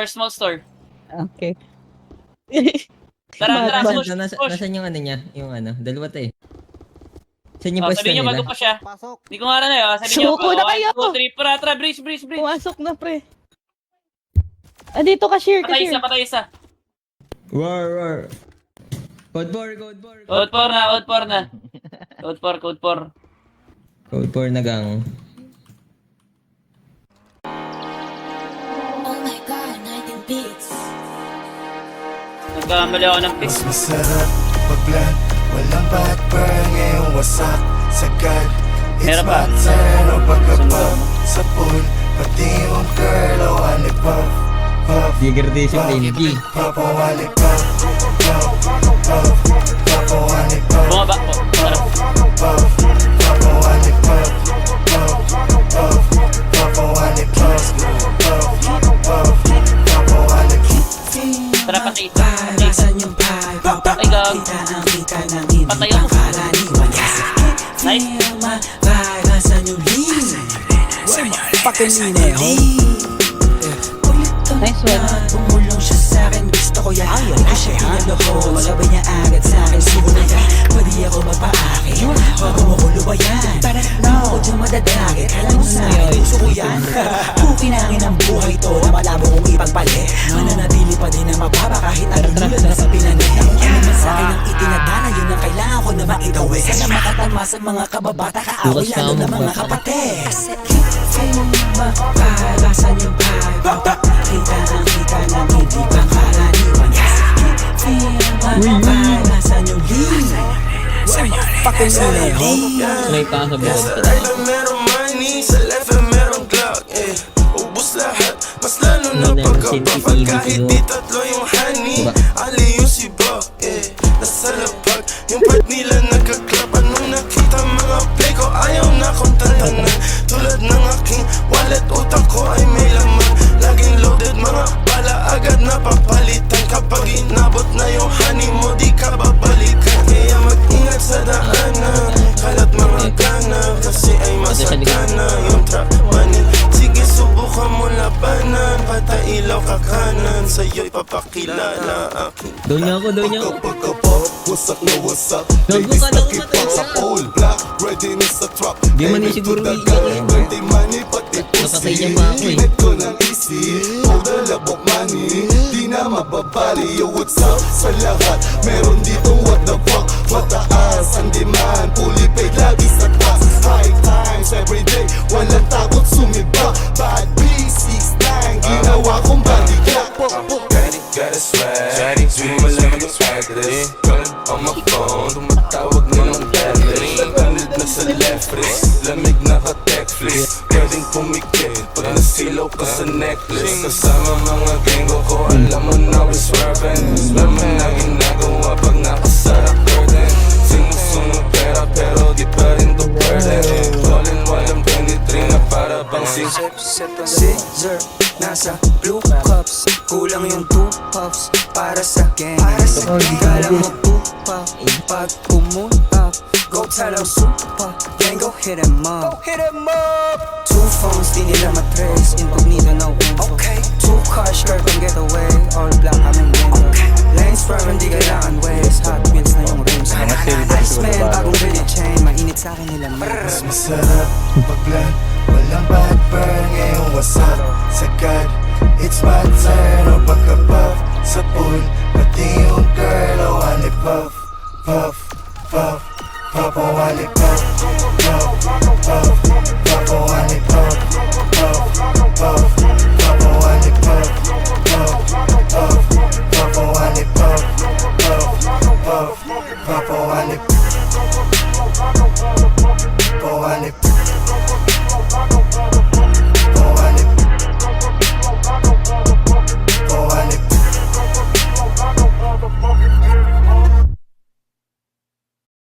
small store. Okay. Tara, Batman. push. Nasaan yung ano niya? Yung ano, dalawa to eh. Saan yung pwesto Sabihin nyo nila? bago pa siya. Pasok. Hindi ko nga na yun. Sabihin nyo, Suko na kayo! 1, 2, 3, tara, bridge. Pumasok na, pre. Dito, cashier. Patay isa. War. Code 4. Code 4 na. Code 4. Code 4 na gang. Oh my God, 19 beats. Nagkamali ako ng pick. Mas masarap pag-blend, walang backburn, ngayong wasak, sagad. It's Meron pa. my turn, o pagkabab sa pool, pati yung girl, o alipap, pap, Bigger discipline, G. pap, o alipap, pap, pap, pap, o alipap, Bumaba po. Tara. pap, pap, o alipap, pap, pap, pap, o alipap, pap, pap, pap, o alipap. Tara, patay isa. Ay, gag. Patay ako. Nice. Nice one. Tumulong siya sa'kin, gusto ko yan. Hindi ko siya pinaloho, sabay niya agad sa'kin. Siguro yan, pwede ako magpa-akin. Huwag kumukulo ba yan? Hindi ako dyan madadagit. Alam mo sa'kin, gusto ko yan. Pukinangin ang buhay to na malabo kong ipagpalit. Mananatili pa din na mababa kahit anong dulot na sa pinanin. Ano man sa'kin ang itinadana, yun ang kailangan ko na maitawid. Sana makatama sa mga kababata kaaway, lalo na mga kapatid. Kasi mapalasan yung vibe. Kita ang kita ng hindi pang karaniwan. Mapalasan yung lead. May kasabihan Sa ko. right na merong money, sa left na merong Glock, eh. Ubus lahat, mas lalo na pagkapapag. Kahit di tatlo yung honey, ali yung si Buck, eh. Nasa lapag, yung part nila nagkaklap. Anong nakita mga play ko, ayaw na akong tantanan. Tulad ng aking wallet, utak ko ay may laman. Laging loaded, mga bala agad na papalitan. Kapag inabot na yung honey mo, di ka babalikan. Kaya mag-ingat sa daanan, kalat mga gana, kasi ay masakana yung trap money. Sige, subukan mo labanan, patay ilaw ka kanan, sa'yo'y papakilala aking Doon niya ako. pagkapop, wasak na wasak. Gago Ladies ka lang nakipag sa matay. all black, ready na sa trap. Di man Baby, siguro to the iiyak gun, yun. ready money, pati Napatay pussy. niya pa ako eh. Kinit ko ng easy, all the labok money. Di na mababali, yo what's up sa lahat. Meron dito what the fuck, mataas ang demand. Fully paid, lagi sa taas. High times everyday, walang takot sumiba. Bad B69, ginawa kong body clock. Got a swag, di mo malaman yung address. Call on my phone, tumatawag na ng address. Landed na sa left wrist, lamig na ka-Netflix. Pwedeng pumikit, pag nasilaw ka sa necklace. Kasama mga genggo ko, alam mo na we're swerving. Laman na ginagawa pag nakasara curtain. Sinusunod pera pero di pa rin to burden. Rolling while I'm 23 na para bang Scissor, nasa blue cups. Kulang yung 2 puffs para sa gang. Kala mo 2 puff, pag pumunta go tell them super, gang go hit him up. 2 phones, di nila matrace. Incognito, no info. 2 car skirt on getaway. All black, kaming window. Lanes swerving, di kailangan waste. Hot wheels na yung rims. Iceman, bagong billy chain. Mainit sa'kin nila mas masarap pag-blend, walang backburn, ngayong wasak, sagad. It's my turn, o pagkapap sa pool, pati yung girl, o alipap, puff, puff, puff, o alipap, puff, puff, puff, o alipap, puff, puff, puff, o alipap, puff, puff, puff, o alipap, puff, puff, puff, o